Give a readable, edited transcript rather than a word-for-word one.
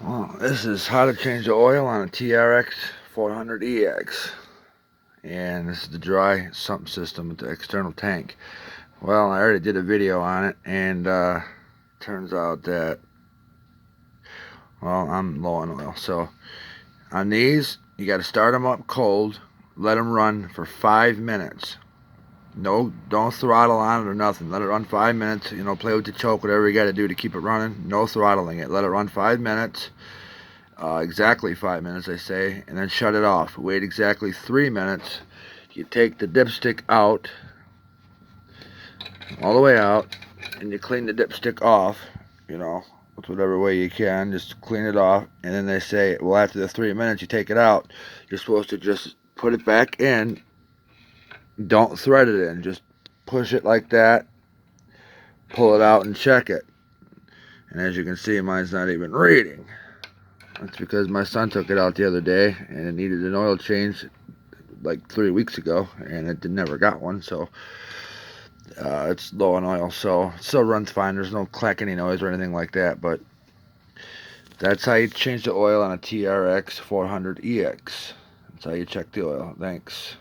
Well, this is how to change the oil on a trx400ex, and this is the dry sump system with the external tank. Well, I already did a video on it, and turns out that, well, I'm low on oil. So on these, you got to start them up cold, let them run for 5 minutes. No, don't throttle on it or nothing. Let it run 5 minutes. Play with the choke, whatever you got to do to keep it running. No throttling it. Let it run 5 minutes. Exactly 5 minutes, I say, and then shut it off. Wait exactly 3 minutes. You take the dipstick out, all the way out, and you clean the dipstick off, with whatever way you can. Just clean it off, and then they say, well, after the 3 minutes you take it out, you're supposed to just put it back in. Don't thread it in. Just push it like that, pull it out, and check it. And as you can see, mine's not even reading. That's because my son took it out the other day, and it needed an oil change like 3 weeks ago, and it never got one. So it's low on oil, so it still runs fine. There's no clacking noise or anything like that. But that's how you change the oil on a TRX400EX. That's how you check the oil. Thanks.